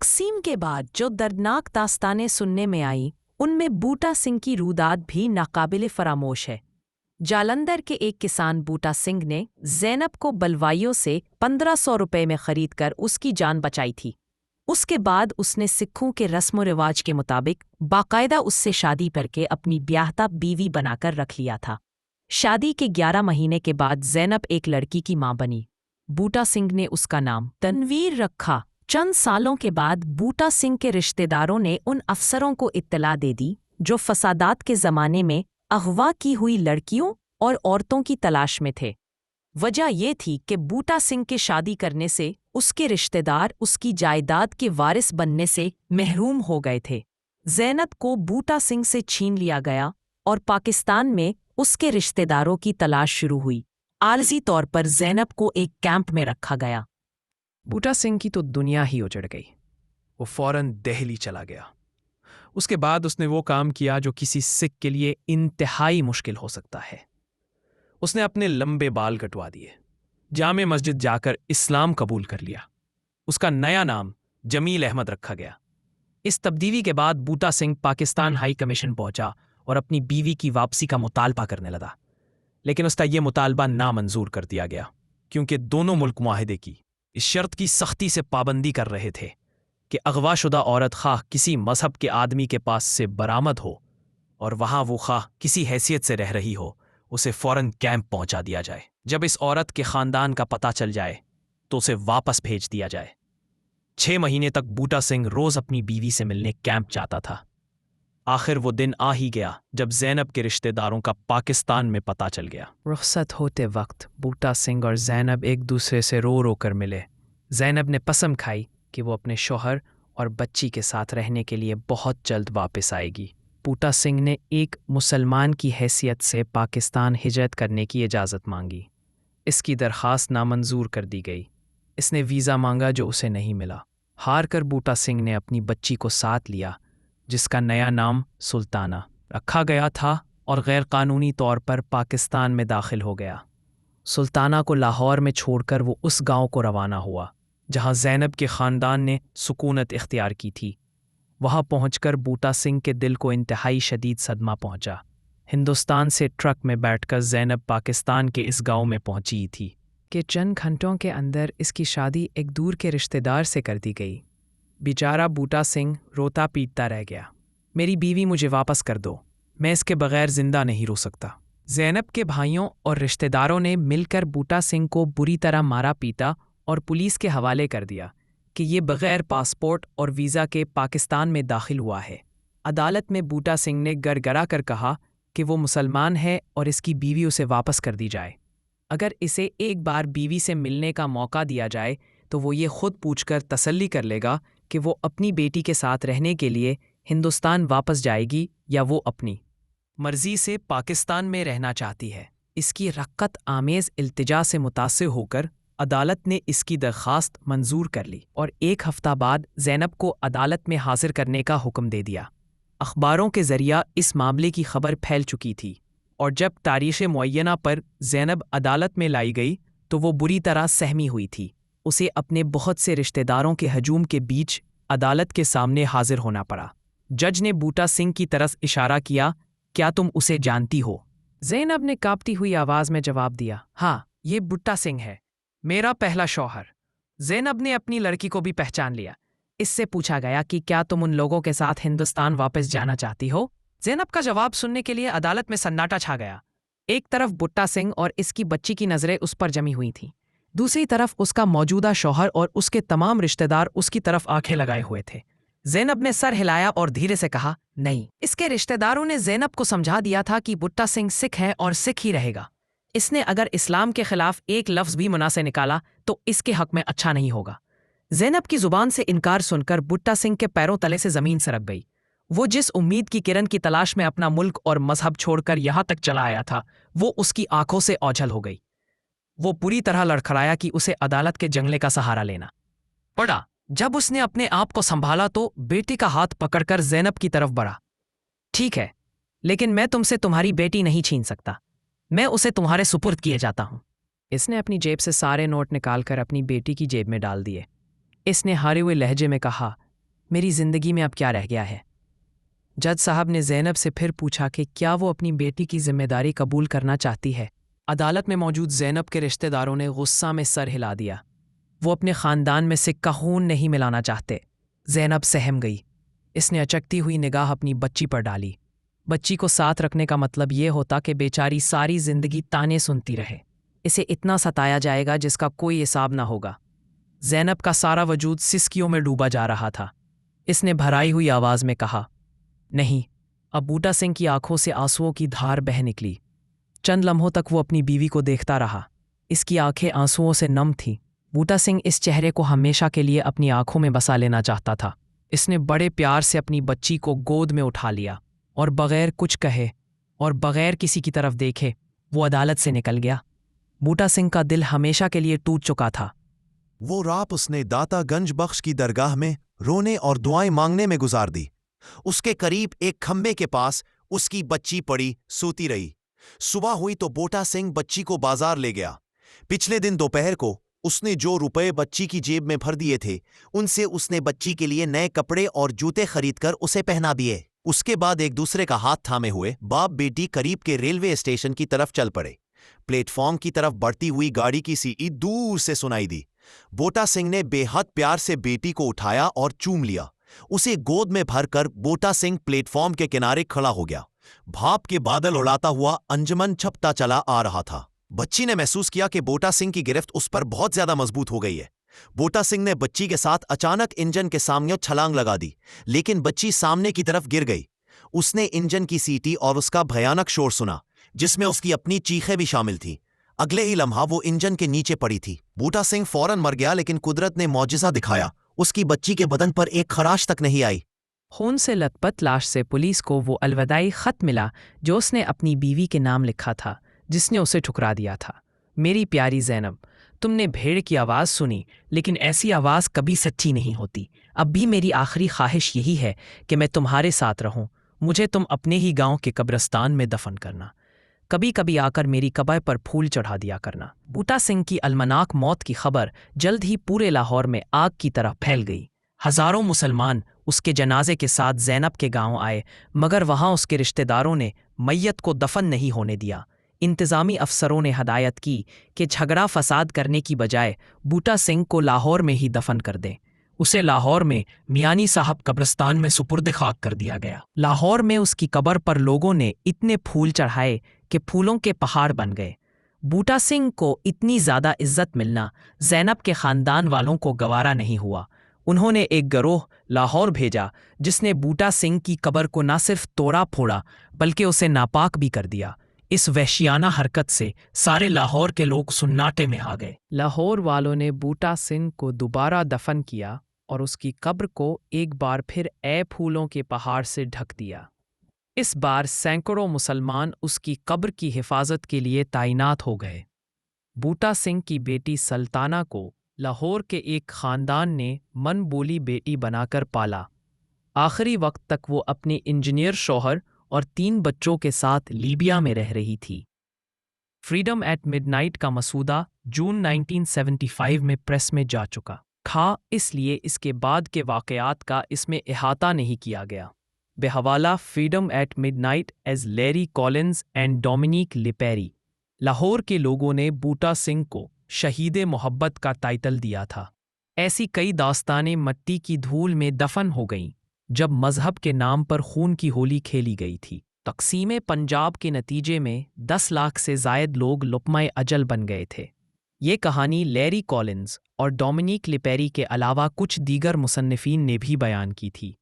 تقسیم کے بعد جو دردناک داستانیں سننے میں آئیں ان میں بوٹا سنگھ کی روداد بھی ناقابل فراموش ہے۔ جالندھر کے ایک کسان بوٹا سنگھ نے زینب کو بلوائیوں سے 1500 روپے میں خرید کر اس کی جان بچائی تھی۔ اس کے بعد اس نے سکھوں کے رسم و رواج کے مطابق باقاعدہ اس سے شادی کر کے اپنی بیاہتا بیوی بنا کر رکھ لیا تھا۔ شادی کے 11 مہینے کے بعد زینب ایک لڑکی کی ماں بنی۔ بوٹا سنگھ نے اس کا نام تنویر رکھا۔ چند سالوں کے بعد بوٹا سنگھ کے رشتہ داروں نے ان افسروں کو اطلاع دے دی جو فسادات کے زمانے میں اغوا کی ہوئی لڑکیوں اور عورتوں کی تلاش میں تھے۔ وجہ یہ تھی کہ بوٹا سنگھ کے شادی کرنے سے اس کے رشتہ دار اس کی جائیداد کے وارث بننے سے محروم ہو گئے تھے۔ زینب کو بوٹا سنگھ سے چھین لیا گیا اور پاکستان میں اس کے رشتہ داروں کی تلاش شروع ہوئی۔ عارضی طور پر زینب کو ایک کیمپ میں رکھا گیا۔ بوٹا سنگھ کی تو دنیا ہی اجڑ گئی۔ وہ فوراً دہلی چلا گیا۔ اس کے بعد اس نے وہ کام کیا جو کسی سکھ کے لیے انتہائی مشکل ہو سکتا ہے۔ اس نے اپنے لمبے بال کٹوا دیے، جامع مسجد جا کر اسلام قبول کر لیا۔ اس کا نیا نام جمیل احمد رکھا گیا۔ اس تبدیلی کے بعد بوٹا سنگھ پاکستان ہائی کمیشن پہنچا اور اپنی بیوی کی واپسی کا مطالبہ کرنے لگا، لیکن اس کا یہ مطالبہ نامنظور کر دیا گیا کیونکہ دونوں ملک معاہدے کی اس شرط کی سختی سے پابندی کر رہے تھے کہ اغوا شدہ عورت خواہ کسی مذہب کے آدمی کے پاس سے برآمد ہو اور وہاں وہ خواہ کسی حیثیت سے رہ رہی ہو، اسے فوراً کیمپ پہنچا دیا جائے۔ جب اس عورت کے خاندان کا پتہ چل جائے تو اسے واپس بھیج دیا جائے۔ 6 مہینے تک بوٹا سنگھ روز اپنی بیوی سے ملنے کیمپ جاتا تھا۔ آخر وہ دن آ ہی گیا جب زینب کے رشتہ داروں کا پاکستان میں پتہ چل گیا۔ رخصت ہوتے وقت بوٹا سنگھ اور زینب ایک دوسرے سے رو رو کر ملے۔ زینب نے قسم کھائی کہ وہ اپنے شوہر اور بچی کے ساتھ رہنے کے لیے بہت جلد واپس آئے گی۔ بوٹا سنگھ نے ایک مسلمان کی حیثیت سے پاکستان ہجرت کرنے کی اجازت مانگی۔ اس کی درخواست نامنظور کر دی گئی۔ اس نے ویزا مانگا جو اسے نہیں ملا۔ ہار کر بوٹا سنگھ نے اپنی بچی کو ساتھ لیا جس کا نیا نام سلطانہ رکھا گیا تھا اور غیر قانونی طور پر پاکستان میں داخل ہو گیا۔ سلطانہ کو لاہور میں چھوڑ کر وہ اس گاؤں کو روانہ ہوا جہاں زینب کے خاندان نے سکونت اختیار کی تھی۔ وہاں پہنچ کر بوٹا سنگھ کے دل کو انتہائی شدید صدمہ پہنچا۔ ہندوستان سے ٹرک میں بیٹھ کر زینب پاکستان کے اس گاؤں میں پہنچی تھی کہ چند گھنٹوں کے اندر اس کی شادی ایک دور کے رشتہ دار سے کر دی گئی۔ بیچارہ بوٹا سنگھ روتا پیٹتا رہ گیا۔ میری بیوی مجھے واپس کر دو، میں اس کے بغیر زندہ نہیں رو سکتا۔ زینب کے بھائیوں اور رشتہ داروں نے مل کر بوٹا سنگھ کو بری طرح مارا پیٹا اور پولیس کے حوالے کر دیا کہ یہ بغیر پاسپورٹ اور ویزا کے پاکستان میں داخل ہوا ہے۔ عدالت میں بوٹا سنگھ نے گڑگڑا کر کہا کہ وہ مسلمان ہے اور اس کی بیوی اسے واپس کر دی جائے۔ اگر اسے ایک بار بیوی سے ملنے کا موقع دیا جائے تو وہ یہ خود پوچھ کر تسلی کر لے گا کہ وہ اپنی بیٹی کے ساتھ رہنے کے لیے ہندوستان واپس جائے گی یا وہ اپنی مرضی سے پاکستان میں رہنا چاہتی ہے۔ اس کی رقت آمیز التجا سے متاثر ہو کر عدالت نے اس کی درخواست منظور کر لی اور 1 ہفتہ بعد زینب کو عدالت میں حاضر کرنے کا حکم دے دیا۔ اخباروں کے ذریعہ اس معاملے کی خبر پھیل چکی تھی اور جب تاریخ معینہ پر زینب عدالت میں لائی گئی تو وہ بری طرح سہمی ہوئی تھی۔ اسے اپنے بہت سے رشتہ داروں کے ہجوم کے بیچ عدالت کے سامنے حاضر ہونا پڑا۔ جج نے بوٹا سنگھ کی طرف اشارہ کیا، کیا تم اسے جانتی ہو؟ زینب نے کانپتی ہوئی آواز میں جواب دیا، ہاں، یہ بوٹا سنگھ ہے، میرا پہلا شوہر۔ زینب نے اپنی لڑکی کو بھی پہچان لیا۔ اس سے پوچھا گیا کہ کیا تم ان لوگوں کے ساتھ ہندوستان واپس جانا چاہتی ہو؟ زینب کا جواب سننے کے لیے عدالت میں سناٹا چھا گیا۔ ایک طرف بوٹا سنگھ اور اس کی بچی کی نظریں اس پر جمی ہوئی تھیں، دوسری طرف اس کا موجودہ شوہر اور اس کے تمام رشتہ دار اس کی طرف آنکھیں لگائے ہوئے تھے۔ زینب نے سر ہلایا اور دھیرے سے کہا، نہیں۔ اس کے رشتہ داروں نے زینب کو سمجھا دیا تھا کہ بوٹا سنگھ سکھ ہے اور سکھ ہی رہے گا۔ اس نے اگر اسلام کے خلاف ایک لفظ بھی منہ سے نکالا تو اس کے حق میں اچھا نہیں ہوگا۔ زینب کی زبان سے انکار سن کر بوٹا سنگھ کے پیروں تلے سے زمین سرک گئی۔ وہ جس امید کی کرن کی تلاش میں اپنا ملک اور مذہب چھوڑ کر یہاں تک چلا آیا تھا وہ اس کی آنکھوں سے اوجھل ہو گئی۔ وہ پوری طرح لڑکھڑایا کہ اسے عدالت کے جنگلے کا سہارا لینا پڑا۔ جب اس نے اپنے آپ کو سنبھالا تو بیٹی کا ہاتھ پکڑ کر زینب کی طرف بڑھا۔ ٹھیک ہے، لیکن میں تم سے تمہاری بیٹی نہیں چھین سکتا، میں اسے تمہارے سپرد کیے جاتا ہوں۔ اس نے اپنی جیب سے سارے نوٹ نکال کر اپنی بیٹی کی جیب میں ڈال دیے۔ اس نے ہارے ہوئے لہجے میں کہا، میری زندگی میں اب کیا رہ گیا ہے؟ جج صاحب نے زینب سے پھر پوچھا کہ کیا وہ اپنی بیٹی کی ذمہ داری قبول کرنا چاہتی ہے۔ عدالت میں موجود زینب کے رشتہ داروں نے غصہ میں سر ہلا دیا۔ وہ اپنے خاندان میں سکہ خون نہیں ملانا چاہتے۔ زینب سہم گئی۔ اس نے اچکتی ہوئی نگاہ اپنی بچی پر ڈالی۔ بچی کو ساتھ رکھنے کا مطلب یہ ہوتا کہ بیچاری ساری زندگی تانے سنتی رہے۔ اسے اتنا ستایا جائے گا جس کا کوئی حساب نہ ہوگا۔ زینب کا سارا وجود سسکیوں میں ڈوبا جا رہا تھا۔ اس نے بھرائی ہوئی آواز میں کہا، نہیں۔ اب بوٹا سنگھ کی آنکھوں سے آنسوؤں کی دھار بہہ نکلی۔ چند لمحوں تک وہ اپنی بیوی کو دیکھتا رہا۔ اس کی آنکھیں آنسوؤں سے نم تھیں۔ بوٹا سنگھ اس چہرے کو ہمیشہ کے لیے اپنی آنکھوں میں بسا لینا چاہتا تھا۔ اس نے بڑے پیار سے اپنی بچی کو گود میں اٹھا لیا اور بغیر کچھ کہے اور بغیر کسی کی طرف دیکھے وہ عدالت سے نکل گیا۔ بوٹا سنگھ کا دل ہمیشہ کے لیے ٹوٹ چکا تھا۔ وہ رات اس نے داتا گنج بخش کی درگاہ میں رونے اور دعائیں مانگنے میں گزار دی۔ اس کے قریب ایک کھمبے کے پاس اس کی بچی پڑی سوتی رہی۔ صبح ہوئی تو بوٹا سنگھ بچی کو بازار لے گیا۔ پچھلے دن دوپہر کو اس نے جو روپے بچی کی جیب میں بھر دیے تھے ان سے اس نے بچی کے لیے نئے کپڑے اور جوتے خرید کر اسے پہنا دیے۔ اس کے بعد ایک دوسرے کا ہاتھ تھامے ہوئے باپ بیٹی قریب کے ریلوے اسٹیشن کی طرف چل پڑے۔ پلیٹ فارم کی طرف بڑھتی ہوئی گاڑی کی سیٹی دور سے سنائی دی۔ بوٹا سنگھ نے بے حد پیار سے بیٹی کو اٹھایا اور چوم لیا۔ اسے گود میں بھر کر بوٹا سنگھ پلیٹ فارم کے کنارے کھڑا ہو گیا۔ بھاپ کے بادل اڑاتا ہوا انجمن چھپتا چلا آ رہا تھا۔ بچی نے محسوس کیا کہ بوٹا سنگھ کی گرفت اس پر بہت زیادہ مضبوط ہو گئی ہے۔ بوٹا سنگھ نے بچی کے ساتھ اچانک انجن کے سامنے چھلانگ لگا دی، لیکن بچی سامنے کی طرف گر گئی۔ اس نے انجن کی سیٹی اور اس کا بھیانک شور سنا، جس میں اس کی اپنی چیخیں بھی شامل تھیں۔ اگلے ہی لمحہ وہ انجن کے نیچے پڑی تھی۔ بوٹا سنگھ فوراً مر گیا، لیکن قدرت نے معجزہ دکھایا۔ اس کی بچی کے بدن پر ایک خراش تک نہیں آئی۔ خون سے لت پت لاش سے پولیس کو وہ الوداعی خط ملا جو اس نے اپنی بیوی کے نام لکھا تھا، جس نے اسے ٹھکرا دیا تھا۔ میری پیاری زینب، تم نے بھیڑ کی آواز سنی، لیکن ایسی آواز کبھی سچی نہیں ہوتی۔ اب بھی میری آخری خواہش یہی ہے کہ میں تمہارے ساتھ رہوں۔ مجھے تم اپنے ہی گاؤں کے قبرستان میں دفن کرنا۔ کبھی کبھی آ کر میری قبر پر پھول چڑھا دیا کرنا۔ بوٹا سنگھ کی المناک موت کی خبر جلد ہی پورے لاہور میں آگ کی طرح پھیل گئی۔ ہزاروں مسلمان اس کے جنازے کے ساتھ زینب کے گاؤں آئے، مگر وہاں اس کے رشتہ داروں نے میت کو دفن نہیں ہونے دیا۔ انتظامی افسروں نے ہدایت کی کہ جھگڑا فساد کرنے کی بجائے بوٹا سنگھ کو لاہور میں ہی دفن کر دیں۔ اسے لاہور میں میانی صاحب قبرستان میں سپرد خاک کر دیا گیا۔ لاہور میں اس کی قبر پر لوگوں نے اتنے پھول چڑھائے کہ پھولوں کے پہاڑ بن گئے۔ بوٹا سنگھ کو اتنی زیادہ عزت ملنا زینب کے خاندان والوں کو گوارا نہیں ہوا۔ انہوں نے ایک گروہ لاہور بھیجا جس نے بوٹا سنگھ کی قبر کو نہ صرف توڑا پھوڑا بلکہ اسے ناپاک بھی کر دیا۔ اس وحشیانہ حرکت سے سارے لاہور کے لوگ سناٹے میں آ گئے۔ لاہور والوں نے بوٹا سنگھ کو دوبارہ دفن کیا اور اس کی قبر کو ایک بار پھر پھولوں کے پہاڑ سے ڈھک دیا۔ اس بار سینکڑوں مسلمان اس کی قبر کی حفاظت کے لیے تعینات ہو گئے۔ بوٹا سنگھ کی بیٹی سلطانہ کو لاہور کے ایک خاندان نے من بولی بیٹی بنا کر پالا۔ آخری وقت تک وہ اپنے انجینئر شوہر اور 3 بچوں کے ساتھ لیبیا میں رہ رہی تھی۔ فریڈم ایٹ مڈ نائٹ کا مسودہ جون 1975 میں پریس میں جا چکا تھا، اس لیے اس کے بعد کے واقعات کا اس میں احاطہ نہیں کیا گیا۔ بحوالہ Freedom at Midnight as Larry Collins and Dominique Lapierre, Lahore کے لوگوں نے بوٹا سنگھ کو شہید محبت کا ٹائٹل دیا تھا۔ ایسی کئی داستانیں مٹی کی دھول میں دفن ہو گئیں جب مذہب کے نام پر خون کی ہولی کھیلی گئی تھی۔ تقسیم پنجاب کے نتیجے میں 10 لاکھ سے زائد لوگ لقمۂ اجل بن گئے تھے۔ یہ کہانی لیری کولنز اور ڈومینیک لیپیری کے علاوہ کچھ دیگر مصنفین نے بھی بیان کی تھی۔